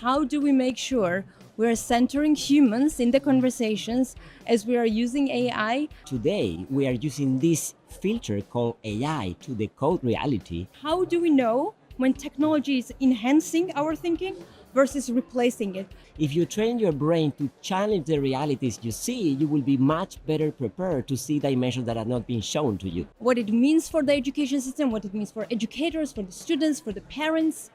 how do we make sure we're centering humans in the conversations as we are using AI? Today, we are using this filter called AI to decode reality. How do we know when technology is enhancing our thinking versus replacing it? If you train your brain to challenge the realities you see, you will be much better prepared to see dimensions that are not being shown to you. What it means for the education system, what it means for educators, for the students, for the parents.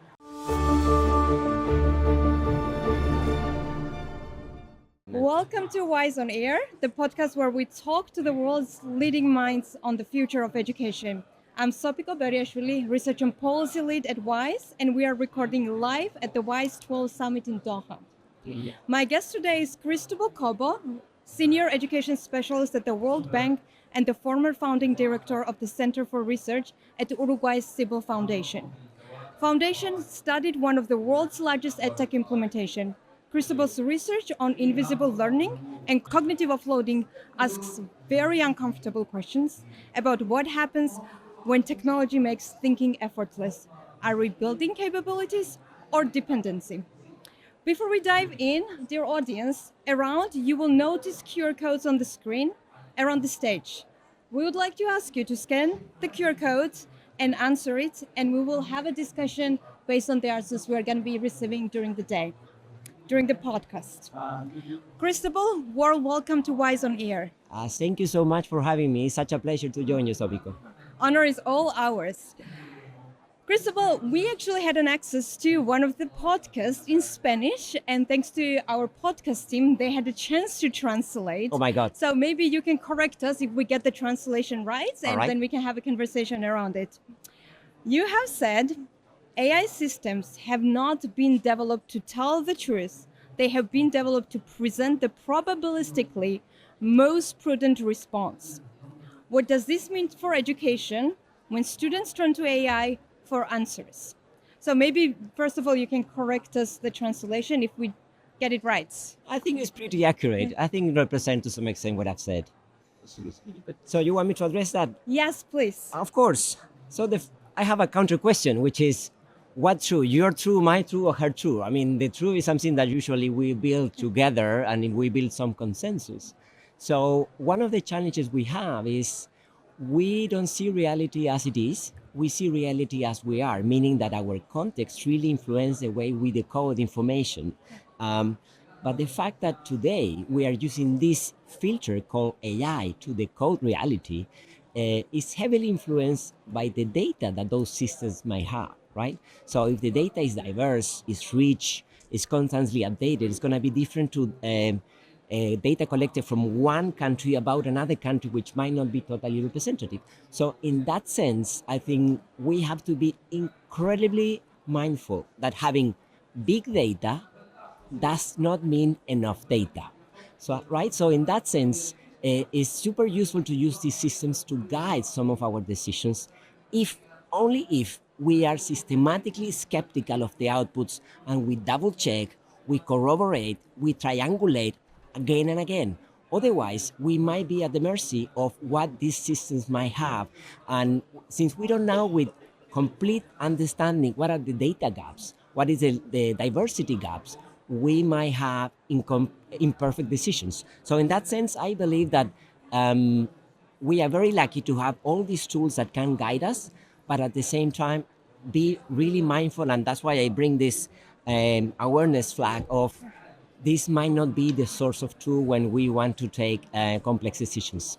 Welcome to Wise on Air, the podcast where we talk to the world's leading minds on the future of education. I'm Sopiko, Beriashvili, Research and Policy Lead at WISE, and we are recording live at the WISE 12 Summit in Doha. My guest today is Cristóbal Cobo, Senior Education Specialist at the World Bank and the former founding director of the Center for Research at Uruguay's Civil Foundation. Foundation studied one of the world's largest edtech implementation. Cristóbal's research on invisible learning and cognitive offloading asks very uncomfortable questions about what happens when technology makes thinking effortless. Are we building capabilities or dependency? Before we dive in, dear audience, around you will notice QR codes on the screen around the stage. We would like to ask you to scan the QR codes and answer it, and we will have a discussion based on the answers we are going to be receiving during the day, during the podcast. Cristóbal, warm welcome to Wise on Air. Thank you so much for having me. It's such a pleasure to join you, Sopiko. Honor is all ours. Cristóbal, we actually had an access to one of the podcasts in Spanish, and thanks to our podcast team, they had a chance to translate. Oh my God. So maybe you can correct us if we get the translation right, and then we can have a conversation around it. You have said AI systems have not been developed to tell the truth. They have been developed to present the probabilistically most prudent response. What does this mean for education when students turn to AI for answers? So maybe, first of all, you can correct us the translation if we get it right. I think it's pretty accurate. I think it represents to some extent what I've said. So you want me to address that? Yes, please. Of course. So I have a counter question, which is, what true? Your true, my true, or her true? I mean, the true is something that usually we build together and we build some consensus. So one of the challenges we have is we don't see reality as it is. We see reality as we are, meaning that our context really influences the way we decode information. But the fact that today we are using this filter called AI to decode reality is heavily influenced by the data that those systems might have, right? So if the data is diverse, is rich, is constantly updated, it's going to be different to data collected from one country about another country, which might not be totally representative. So in that sense, I think we have to be incredibly mindful that having big data does not mean enough data. So, right? So in that sense, it's super useful to use these systems to guide some of our decisions, only if we are systematically skeptical of the outputs and we double check, we corroborate, we triangulate again and again. Otherwise, we might be at the mercy of what these systems might have. And since we don't know with complete understanding what are the data gaps, what is the diversity gaps, we might have imperfect decisions. So in that sense, I believe that we are very lucky to have all these tools that can guide us, but at the same time, be really mindful. And that's why I bring this awareness flag of this might not be the source of truth when we want to take complex decisions.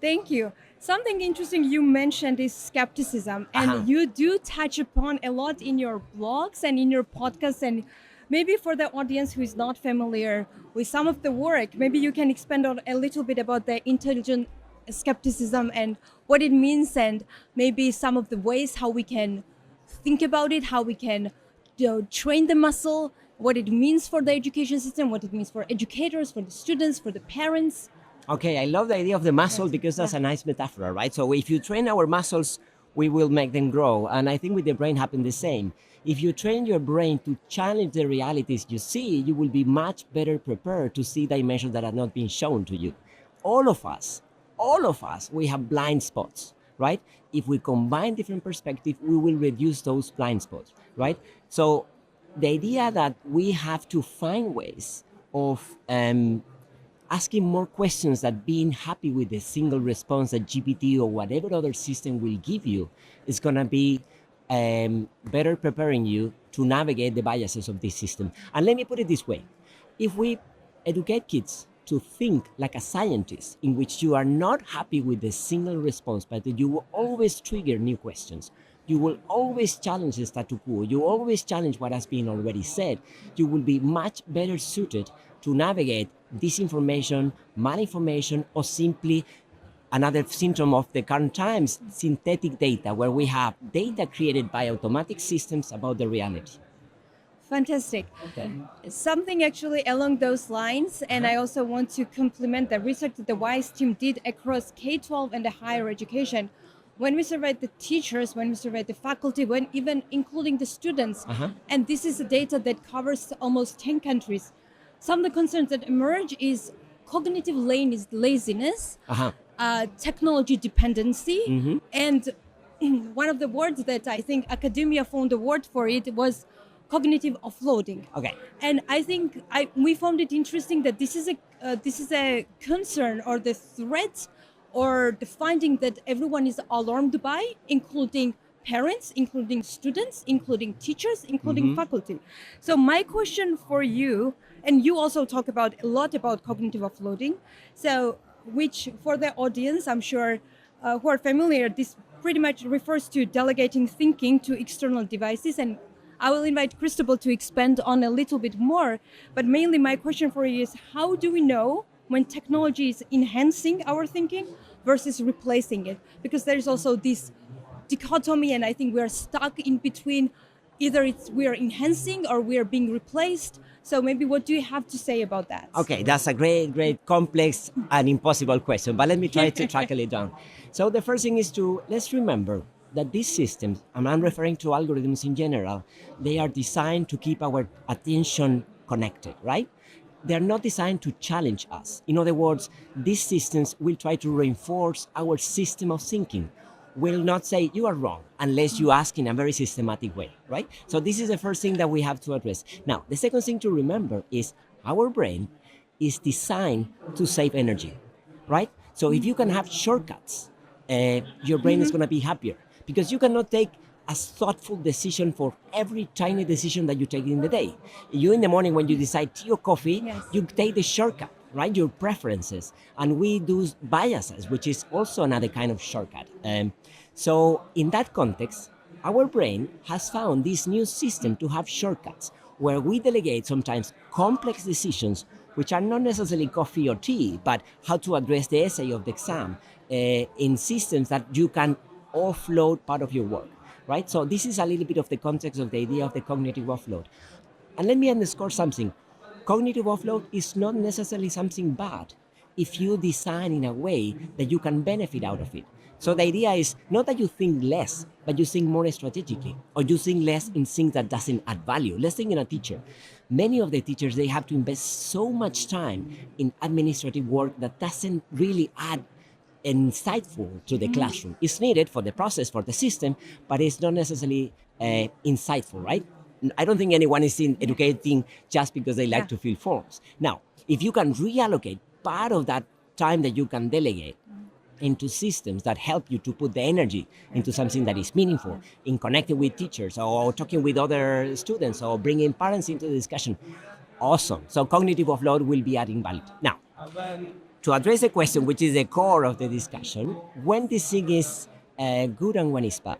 Thank you. Something interesting you mentioned is skepticism, and you do touch upon a lot in your blogs and in your podcasts. And maybe for the audience who is not familiar with some of the work, maybe you can expand on a little bit about the intelligent skepticism and what it means, and maybe some of the ways how we can think about it, how we can train the muscle, what it means for the education system, what it means for educators, for the students, for the parents. Okay, I love the idea of the muscle because that's a nice metaphor, right? So if you train our muscles, we will make them grow. And I think with the brain happen the same. If you train your brain to challenge the realities you see, you will be much better prepared to see dimensions that are not being shown to you. All of us, we have blind spots, right? If we combine different perspectives, we will reduce those blind spots, right? So the idea that we have to find ways of asking more questions than being happy with the single response that GPT or whatever other system will give you is going to be better preparing you to navigate the biases of this system. And let me put it this way. If we educate kids to think like a scientist, in which you are not happy with the single response, but that you will always trigger new questions, you will always challenge the status quo, you always challenge what has been already said, you will be much better suited to navigate disinformation, malinformation, or simply another symptom of the current times, synthetic data, where we have data created by automatic systems about the reality. Fantastic. Okay. Something actually along those lines, and I also want to compliment the research that the WISE team did across K-12 and the higher education. When we surveyed the teachers, when we surveyed the faculty, when even including the students, and this is data that covers almost 10 countries, some of the concerns that emerge is cognitive laziness, technology dependency, and one of the words that I think academia found the word for it was cognitive offloading. Okay. And I think we found it interesting that this is a concern or the threat or the finding that everyone is alarmed by, including parents, including students, including teachers, including faculty. So my question for you, and you also talk about a lot about cognitive offloading, so which for the audience, I'm sure who are familiar, this pretty much refers to delegating thinking to external devices, and I will invite Cristóbal to expand on a little bit more, but mainly my question for you is, how do we know when technology is enhancing our thinking versus replacing it? Because there's also this dichotomy, and I think we're stuck in between, either we are enhancing or we are being replaced. So maybe what do you have to say about that? Okay, that's a great, complex and impossible question, but let me try to tackle it down. So the first thing is let's remember that these systems, and I'm referring to algorithms in general, they are designed to keep our attention connected, right? They're not designed to challenge us. In other words, these systems will try to reinforce our system of thinking, will not say you are wrong unless you ask in a very systematic way, right? So this is the first thing that we have to address. Now, the second thing to remember is our brain is designed to save energy, right? So if you can have shortcuts, your brain is going to be happier, because you cannot take a thoughtful decision for every tiny decision that you take in the day. You in the morning when you decide tea or coffee, you take the shortcut, right? Your preferences. And we do biases, which is also another kind of shortcut. So in that context, our brain has found this new system to have shortcuts where we delegate sometimes complex decisions, which are not necessarily coffee or tea, but how to address the essay of the exam in systems that you can offload part of your work, right? So this is a little bit of the context of the idea of the cognitive offload. And let me underscore something. Cognitive offload is not necessarily something bad if you design in a way that you can benefit out of it. So the idea is not that you think less, but you think more strategically, or you think less in things that doesn't add value. Let's think in a teacher. Many of the teachers, they have to invest so much time in administrative work that doesn't really add insightful to the classroom. It's needed for the process, for the system, but it's not necessarily insightful, right? I don't think anyone is educating just because they like to fill forms. Now, if you can reallocate part of that time that you can delegate into systems that help you to put the energy into something that is meaningful, in connecting with teachers or talking with other students or bringing parents into the discussion, awesome. So cognitive offload will be adding value. Now, to address the question, which is the core of the discussion, when this thing is good and when it's bad.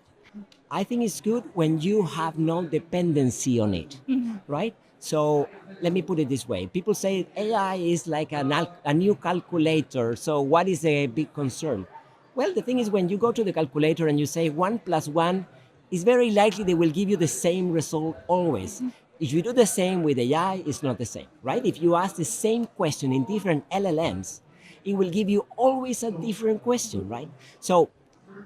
I think it's good when you have no dependency on it, right? So let me put it this way. People say AI is like a new calculator. So what is a big concern? Well, the thing is, when you go to the calculator and you say 1 + 1, it's very likely they will give you the same result always. If you do the same with AI, it's not the same, right? If you ask the same question in different LLMs, it will give you always a different question, right? So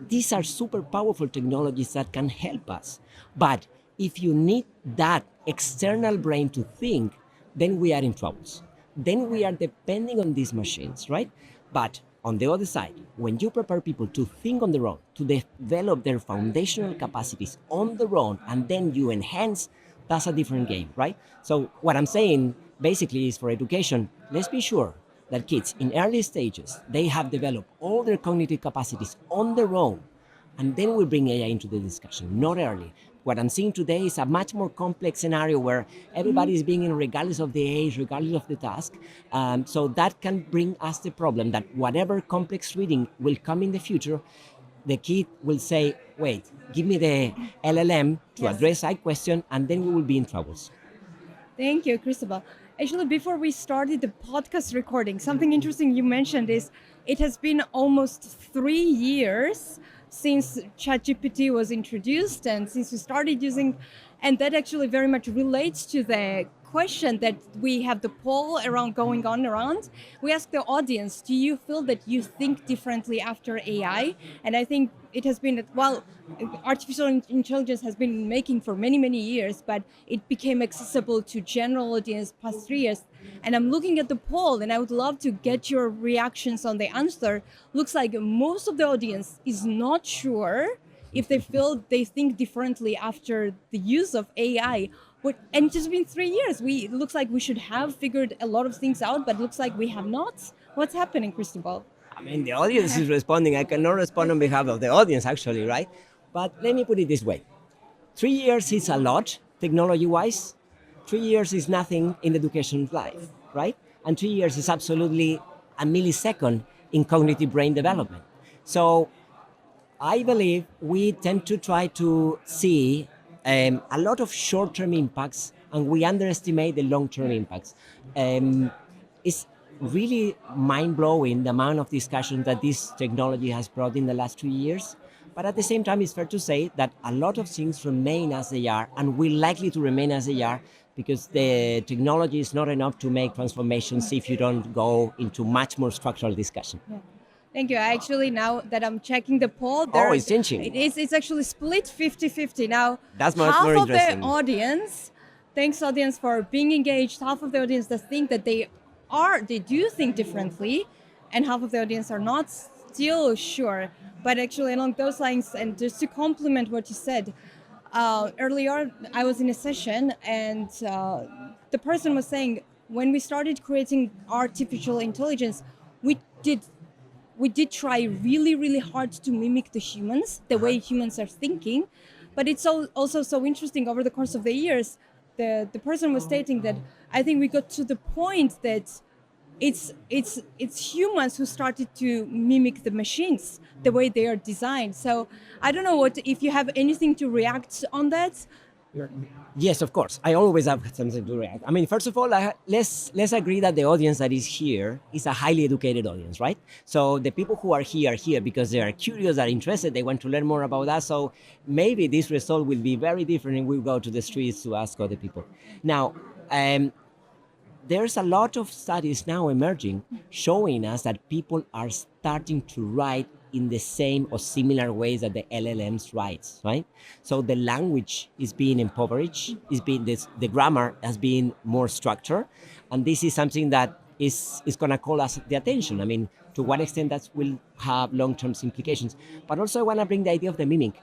these are super powerful technologies that can help us. But if you need that external brain to think, then we are in troubles. Then we are depending on these machines, right? But on the other side, when you prepare people to think on their own, to develop their foundational capacities on their own, and then you enhance that's a different game, right? So what I'm saying basically is for education, let's be sure that kids in early stages, they have developed all their cognitive capacities on their own, and then we bring AI into the discussion, not early. What I'm seeing today is a much more complex scenario where everybody is being in regardless of the age, regardless of the task. So that can bring us the problem that whatever complex reading will come in the future, the kid will say, wait, give me the LLM to Yes. address that question, and then we will be in troubles. Thank you, Cristóbal. Actually, before we started the podcast recording, something interesting you mentioned is it has been almost 3 years since ChatGPT was introduced and since we started using, and that actually very much relates to the question that we have the poll around going on around. We ask the audience, do you feel that you think differently after AI? And I think it has been, well, artificial intelligence has been making for many, many years, but it became accessible to general audience past 3 years. And I'm looking at the poll and I would love to get your reactions on the answer. Looks like most of the audience is not sure if they think differently after the use of AI. And it's just been 3 years. It looks like we should have figured a lot of things out, but looks like we have not. What's happening, Cristóbal? I mean, the audience is responding. I cannot respond on behalf of the audience, actually, right? But let me put it this way. 3 years is a lot, technology-wise. 3 years is nothing in education life, right? And 3 years is absolutely a millisecond in cognitive brain development. So I believe we tend to try to see a lot of short-term impacts, and we underestimate the long-term impacts. It's really mind-blowing the amount of discussion that this technology has brought in the last 2 years. But at the same time, it's fair to say that a lot of things remain as they are and will likely to remain as they are because the technology is not enough to make transformations if you don't go into much more structural discussion. Yeah. Thank you. Actually, now that I'm checking the poll, It's changing. It's actually split 50-50. Now, That's much half more of the interesting. audience, thanks audience for being engaged, half of the audience that think that they do think differently, and half of the audience are not still sure. But actually, along those lines, and just to complement what you said, earlier I was in a session and the person was saying when we started creating artificial intelligence, we did try really, really hard to mimic the humans, the way humans are thinking. But it's also so interesting over the course of the years. The person was stating that I think we got to the point that it's humans who started to mimic the machines, the way they are designed. So I don't know if you have anything to react on that. Yes, of course. I always have something to react. I mean, first of all, let's agree that the audience that is here is a highly educated audience, right? So the people who are here because they are curious, are interested, they want to learn more about us. So maybe this result will be very different if we go to the streets to ask other people. Now, there's a lot of studies now emerging showing us that people are starting to write in the same or similar ways that the LLMs writes, right? So the language is being impoverished, the grammar has been more structured, and this is something that is going to call us the attention. I mean, to what extent that will have long-term implications. But also I want to bring the idea of the mimic.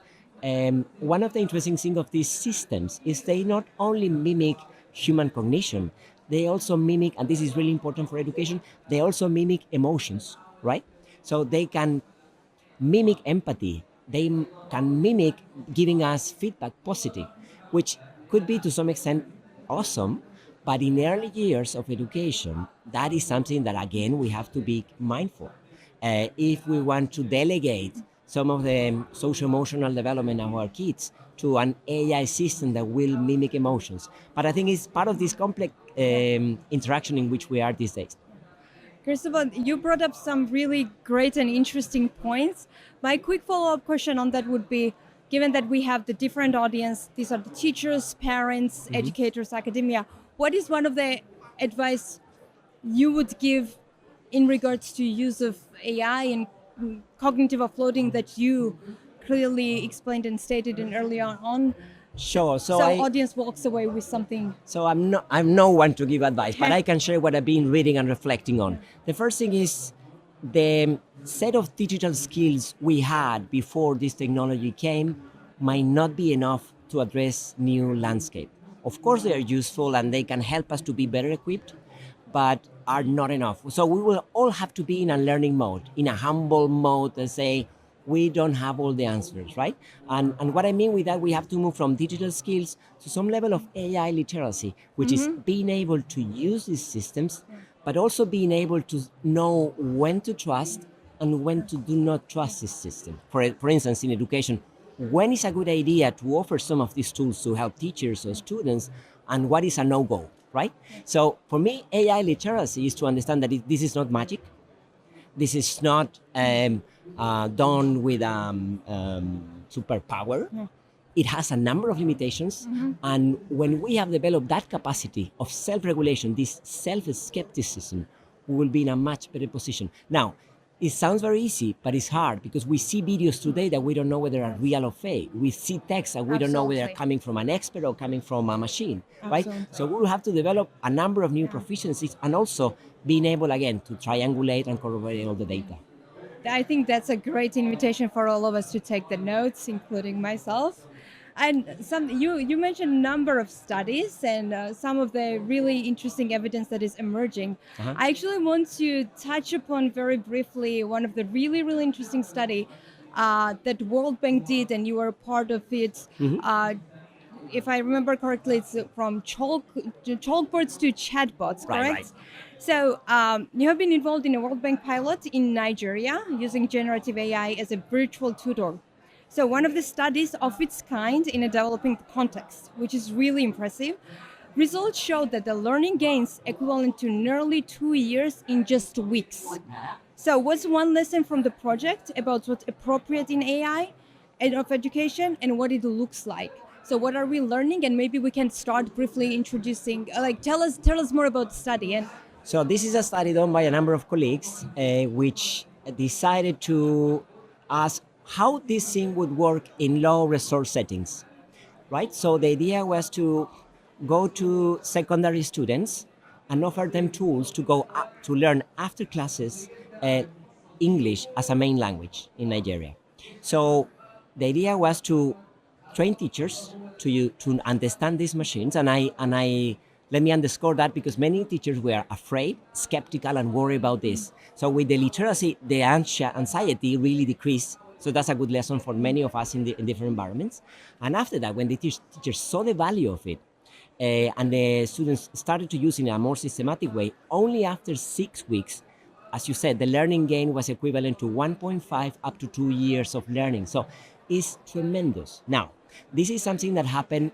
One of the interesting things of these systems is they not only mimic human cognition, they also mimic, and this is really important for education, they also mimic emotions, right? So they can mimic empathy. They can mimic giving us feedback positive, which could be to some extent awesome. But in early years of education, that is something that, again, we have to be mindful. If we want to delegate some of the social-emotional development of our kids to an AI system that will mimic emotions. But I think it's part of this complex interaction in which we are these days. Cristóbal, you brought up some really great and interesting points. My quick follow-up question on that would be, given that we have the different audience, these are the teachers, parents, educators, academia, what is one of the advice you would give in regards to use of AI and cognitive offloading that you clearly explained and stated in earlier on? Sure. So audience walks away with something. So I'm no one to give advice, but I can share what I've been reading and reflecting on. The first thing is the set of digital skills we had before this technology came might not be enough to address new landscape Of course, they are useful and they can help us to be better equipped, but are not enough. So we will all have to be in a learning mode, in a humble mode, and say, we don't have all the answers, right? And what I mean with that, we have to move from digital skills to some level of AI literacy, which is being able to use these systems, but also being able to know when to trust and when to do not trust this system. For instance, in education, when is a good idea to offer some of these tools to help teachers or students, and what is a no-go, right? So for me, AI literacy is to understand that this is not magic. This is not done with superpower. It has a number of limitations. And when we have developed that capacity of self-regulation, this self-skepticism, we will be in a much better position. Now, it sounds very easy, but it's hard because we see videos today that we don't know whether are real or fake. We see texts that we don't know whether they're coming from an expert or coming from a machine, right? So we will have to develop a number of new proficiencies and also being able, again, to triangulate and corroborate all the data. I think that's a great invitation for all of us to take the notes, including myself. And you mentioned a number of studies and some of the really interesting evidence that is emerging. I actually want to touch upon very briefly one of the really, really interesting study that World Bank did, and you were a part of it. If I remember correctly, it's from chalkboards to chatbots, correct? Right. So you have been involved in a World Bank pilot in Nigeria using generative AI as a virtual tutor. So one of the studies of its kind in a developing context, which is really impressive. Results showed that the learning gains equivalent to nearly 2 years in just weeks. So what's one lesson from the project about what's appropriate in AI and of education and what it looks like? So what are we learning? And maybe we can start briefly introducing, tell us more about the study. So this is a study done by a number of colleagues, which decided to ask how this thing would work in low resource settings, right? So the idea was to go to secondary students and offer them tools to go to learn after classes English as a main language in Nigeria. So the idea was to train teachers to understand these machines, and I let me underscore that because many teachers were afraid, skeptical, and worried about this. So with the literacy, the anxiety really decreased. So that's a good lesson for many of us in different environments. And after that, when the teachers saw the value of it, and the students started to use it in a more systematic way, only after 6 weeks, as you said, the learning gain was equivalent to 1.5 up to 2 years of learning. So it's tremendous. Now, this is something that happened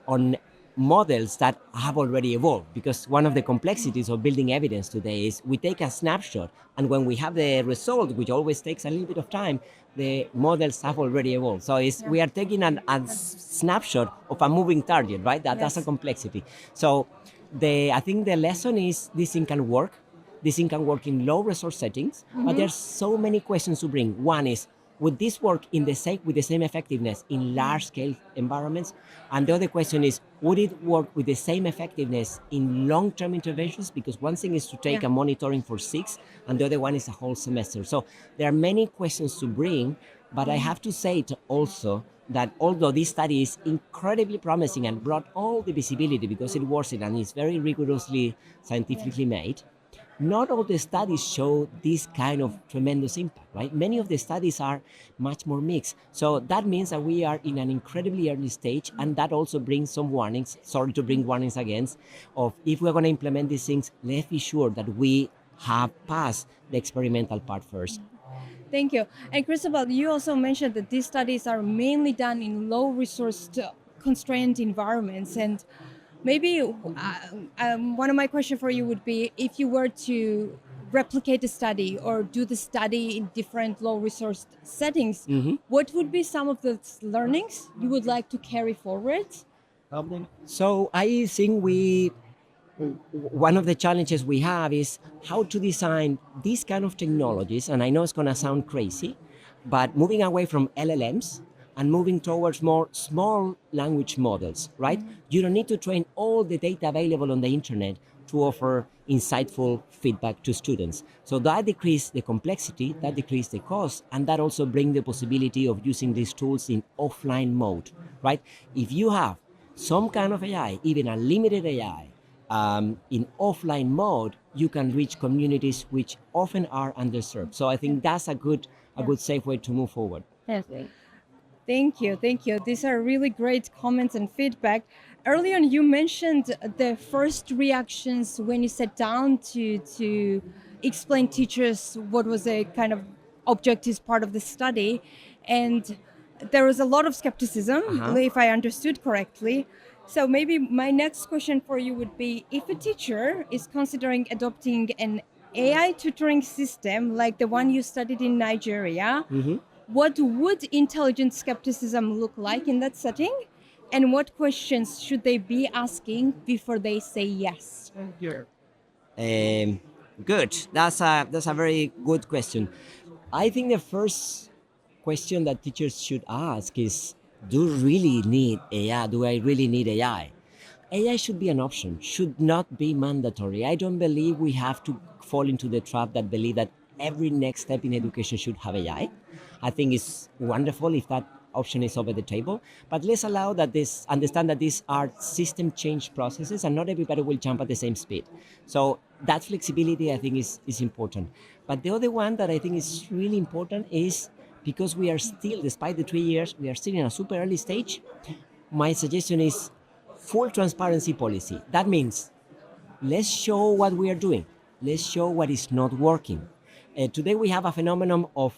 on models that have already evolved, because one of the complexities of building evidence today is we take a snapshot, and when we have the result, which always takes a little bit of time, the models have already evolved. So we are taking a snapshot of a moving target, right? That's a complexity. So I think the lesson is this thing can work. This thing can work in low resource settings, but there's so many questions to bring. One is, would this work with the same effectiveness in large-scale environments? And the other question is, would it work with the same effectiveness in long-term interventions? Because one thing is to take a monitoring for 6, and the other one is a whole semester. So there are many questions to bring, but I have to say also that although this study is incredibly promising and brought all the visibility because it works and is very rigorously scientifically made, not all the studies show this kind of tremendous impact, right? Many of the studies are much more mixed. So that means that we are in an incredibly early stage, and that also brings some warnings, sorry to bring warnings against, of if we're going to implement these things, let's be sure that we have passed the experimental part first. Thank you. And Cristóbal, you also mentioned that these studies are mainly done in low resource constrained environments. And maybe one of my questions for you would be, if you were to replicate the study or do the study in different low resource settings, what would be some of the learnings you would like to carry forward? So I think one of the challenges we have is how to design these kind of technologies, and I know it's going to sound crazy, but moving away from LLMs and moving towards more small language models, right? You don't need to train all the data available on the internet to offer insightful feedback to students. So that decreases the complexity, that decreases the cost, and that also brings the possibility of using these tools in offline mode, right? If you have some kind of AI, even a limited AI, in offline mode, you can reach communities which often are underserved. So I think that's a good safe way to move forward. Yes. Thank you. Thank you. These are really great comments and feedback. Earlier on, you mentioned the first reactions when you sat down to explain teachers what was a kind of objectives part of the study. And there was a lot of skepticism, if I understood correctly. So maybe my next question for you would be, if a teacher is considering adopting an AI tutoring system like the one you studied in Nigeria, what would intelligent skepticism look like in that setting? And what questions should they be asking before they say yes? Good. That's a very good question. I think the first question that teachers should ask is, do you really need AI? Do I really need AI? AI should be an option, should not be mandatory. I don't believe we have to fall into the trap that believe that every next step in education should have AI. I think it's wonderful if that option is over the table, but let's allow that understand that these are system change processes and not everybody will jump at the same speed. So that flexibility I think is important. But the other one that I think is really important is, because we are still, despite the 3 years, we are still in a super early stage, my suggestion is full transparency policy. That means let's show what we are doing. Let's show what is not working. Today we have a phenomenon of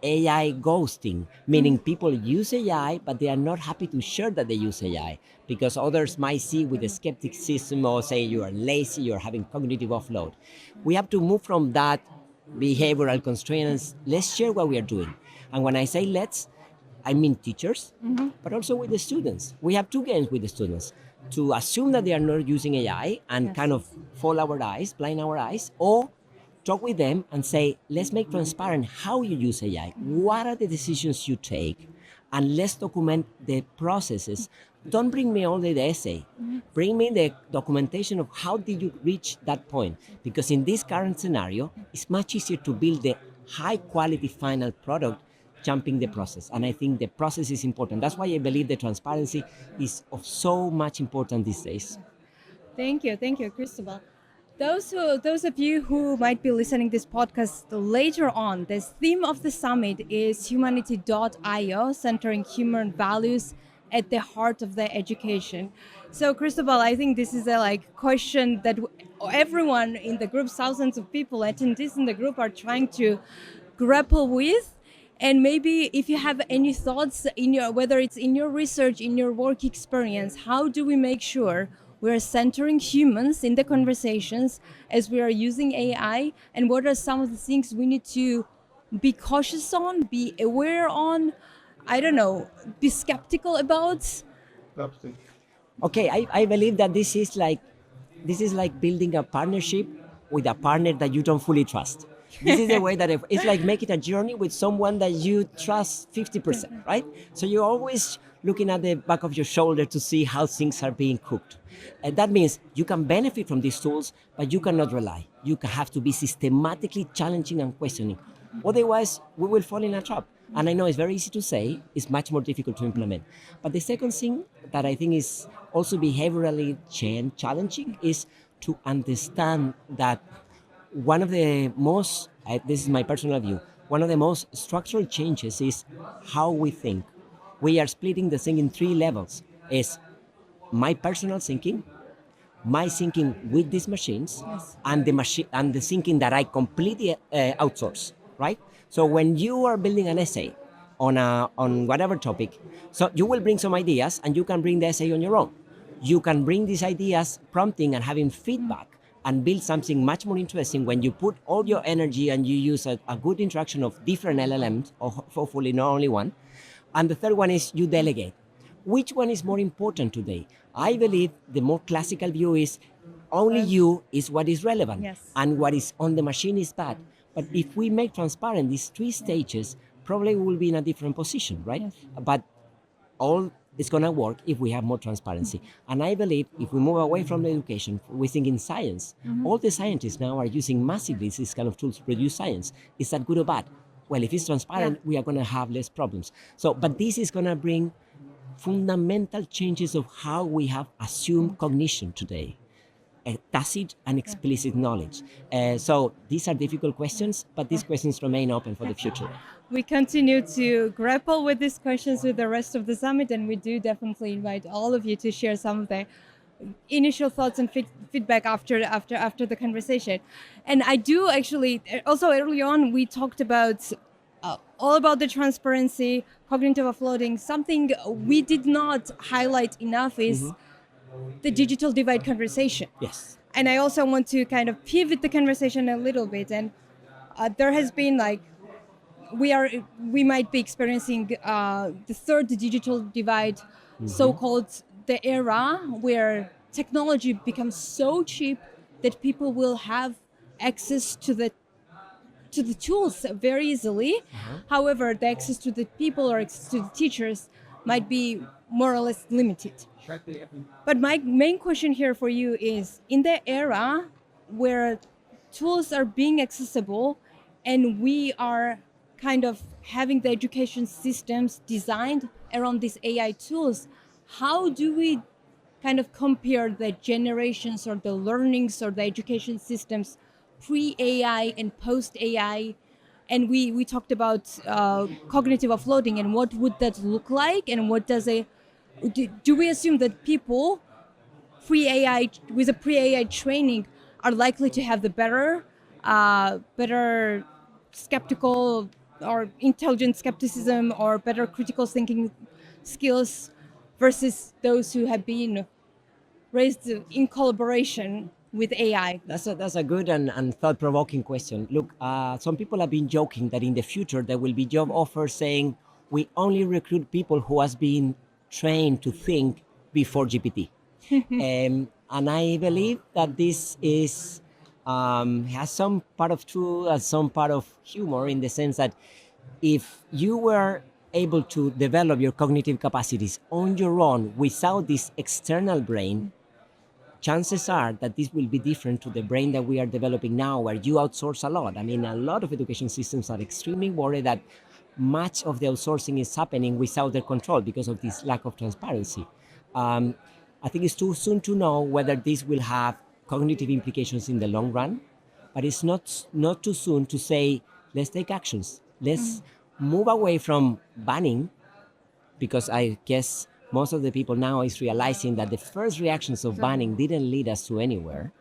AI ghosting, meaning people use AI, but they are not happy to share that they use AI because others might see with the skepticism or say you are lazy, you're having cognitive offload. We have to move from that behavioral constraints. Let's share what we are doing. And when I say let's, I mean teachers, but also with the students. We have two games with the students: to assume that they are not using AI and kind of blind our eyes, or talk with them and say, let's make transparent how you use AI. What are the decisions you take? And let's document the processes. Don't bring me only the essay. Bring me the documentation of how did you reach that point. Because in this current scenario, it's much easier to build the high quality final product jumping the process. And I think the process is important. That's why I believe the transparency is of so much importance these days. Thank you, Cristobal. Those of you who might be listening this podcast later on, the theme of the summit is humanity.io, centering human values at the heart of the education. So, Cristobal, I think this is a question that everyone in the group, thousands of people, attendees in the group, are trying to grapple with. And maybe if you have any thoughts whether it's in your research, in your work experience, how do we make sure we're centering humans in the conversations as we are using AI, and what are some of the things we need to be cautious on, be aware on, I don't know, be skeptical about? Okay, I believe that this is like building a partnership with a partner that you don't fully trust. This is the way that it's like making a journey with someone that you trust 50%, right? So you're always looking at the back of your shoulder to see how things are being cooked. And that means you can benefit from these tools, but you cannot rely. You have to be systematically challenging and questioning. Otherwise, we will fall in a trap. And I know it's very easy to say, it's much more difficult to implement. But the second thing that I think is also behaviorally challenging is to understand that one of the most, this is my personal view, one of the most structural changes is how we think. We are splitting the thing in 3 levels. Is my personal thinking, my thinking with these machines, and the thinking that I completely outsource, right? So when you are building an essay on whatever topic, so you will bring some ideas and you can bring the essay on your own. You can bring these ideas, prompting and having feedback, and build something much more interesting when you put all your energy and you use a good interaction of different LLMs, or hopefully not only one. And the third one is you delegate. Which one is more important today? I believe the more classical view is only you is what is relevant, and what is on the machine is bad. But if we make transparent these 3 stages, probably we will be in a different position, right? But all is going to work if we have more transparency. And I believe if we move away from education, we think in science. All the scientists now are using massively these kind of tools to produce science. Is that good or bad? Well, if it's transparent, we are going to have less problems. So, but this is going to bring fundamental changes of how we have assumed cognition today. Tacit and explicit knowledge. So these are difficult questions, but these questions remain open for the future. We continue to grapple with these questions with the rest of the summit, and we do definitely invite all of you to share some of the initial thoughts and feedback after the conversation. And I do actually also early on we talked about all about the transparency, cognitive offloading. Something we did not highlight enough is the digital divide conversation. Yes. And I also want to kind of pivot the conversation a little bit. And there has been like, we might be experiencing the third digital divide, so-called the era where technology becomes so cheap that people will have access to the tools very easily. However, the access to the people or access to the teachers might be more or less limited. But my main question here for you is, in the era where tools are being accessible and we are kind of having the education systems designed around these AI tools, how do we kind of compare the generations or the learnings or the education systems pre-AI and post-AI? And we talked about cognitive offloading and what would that look like, and what does do we assume that people pre-AI with a pre-AI training are likely to have the better skeptical or intelligent skepticism or better critical thinking skills versus those who have been raised in collaboration with AI? That's a good and thought-provoking question. Look, some people have been joking that in the future there will be job offers saying we only recruit people who has been trained to think before GPT. And I believe that this is has some part of truth and some part of humor, in the sense that if you were able to develop your cognitive capacities on your own without this external brain, chances are that this will be different to the brain that we are developing now, where you outsource a lot. I mean, a lot of education systems are extremely worried that much of the outsourcing is happening without their control because of this lack of transparency. I think it's too soon to know whether this will have cognitive implications in the long run, but it's not too soon to say, let's take actions. Let's move away from banning, because I guess most of the people now is realizing that the first reactions of banning didn't lead us to anywhere.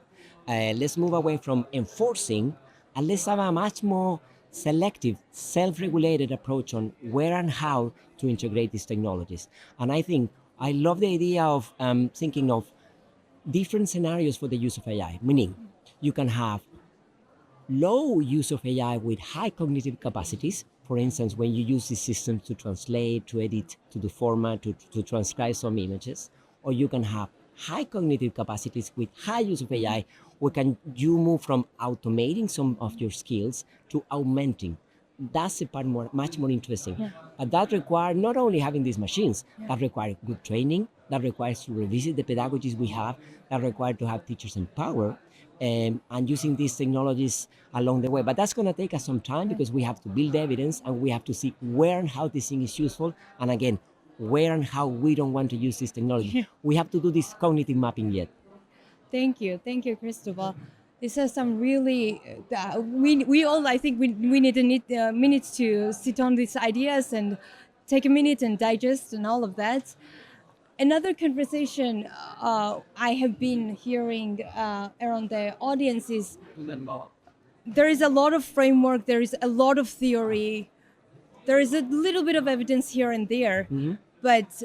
Let's move away from enforcing, and let's have a much more selective, self-regulated approach on where and how to integrate these technologies. And I think I love the idea of thinking of different scenarios for the use of AI, meaning you can have low use of AI with high cognitive capacities. For instance, when you use these systems to translate, to edit, to do format, to transcribe some images, or you can have high cognitive capacities with high use of AI, where you move from automating some of your skills to augmenting. That's the part much more interesting. Yeah. But that requires not only having these machines, that requires good training, that requires to revisit the pedagogies we have, that requires to have teachers empowered, and using these technologies along the way. But that's going to take us some time, because we have to build evidence and we have to see where and how this thing is useful. And again, where and how we don't want to use this technology. Yeah. We have to do this cognitive mapping yet. Thank you, Cristóbal. This is some really, we all, I think we need minutes to sit on these ideas and take a minute and digest and all of that. Another conversation I have been hearing around the audience is there is a lot of framework, there is a lot of theory, there is a little bit of evidence here and there, but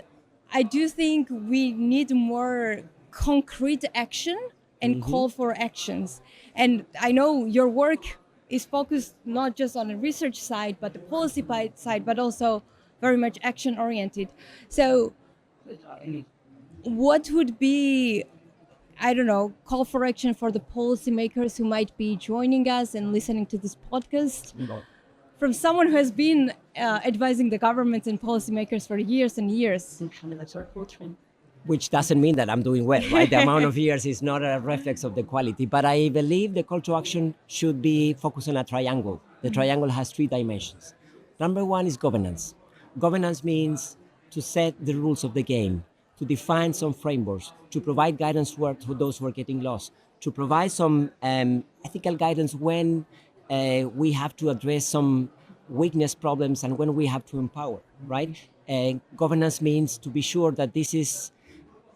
I do think we need more concrete action and call for actions. And I know your work is focused not just on the research side, but the policy side, but also very much action oriented. So what would be, I don't know, call for action for the policymakers who might be joining us and listening to this podcast? From someone who has been advising the government and policymakers for years and years. Which doesn't mean that I'm doing well, right? The amount of years is not a reflex of the quality, but I believe the call to action should be focused on a triangle. The triangle has 3 dimensions. Number 1 is governance. Governance means to set the rules of the game, to define some frameworks, to provide guidance to those who are getting lost, to provide some ethical guidance when we have to address some weakness problems and when we have to empower, right? Governance means to be sure that this is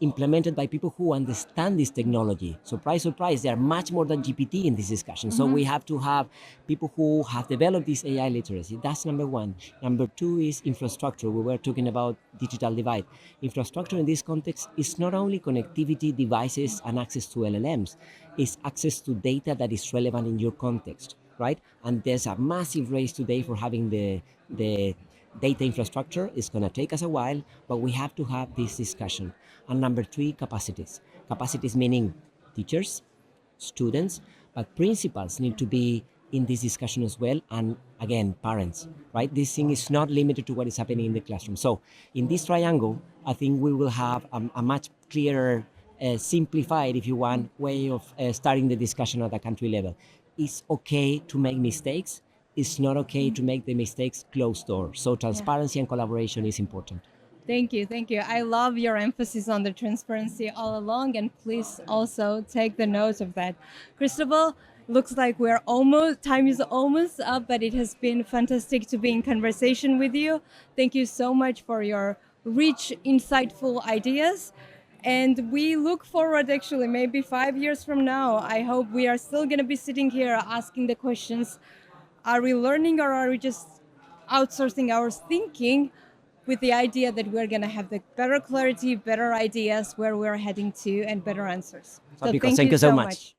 implemented by people who understand this technology. Surprise, surprise, there are much more than GPT in this discussion. So we have to have people who have developed this AI literacy. That's number one. Number two is infrastructure. We were talking about digital divide. Infrastructure in this context is not only connectivity, devices, and access to LLMs, it's access to data that is relevant in your context, right? And there's a massive race today for having the data infrastructure. Is going to take us a while, but we have to have this discussion. And number three, capacities. Capacities meaning teachers, students, but principals need to be in this discussion as well. And again, parents, right? This thing is not limited to what is happening in the classroom. So in this triangle, I think we will have a much clearer, simplified, if you want, way of starting the discussion at a country level. It's okay to make mistakes. It's not okay to make the mistakes closed door. So transparency and collaboration is important. Thank you, thank you. I love your emphasis on the transparency all along, and please also take the note of that. Cristobal, looks like time is almost up, but it has been fantastic to be in conversation with you. Thank you so much for your rich, insightful ideas. And we look forward, actually, maybe 5 years from now, I hope we are still going to be sitting here asking the questions, are we learning or are we just outsourcing our thinking, with the idea that we're going to have the better clarity, better ideas where we're heading to, and better answers. So thank you so much.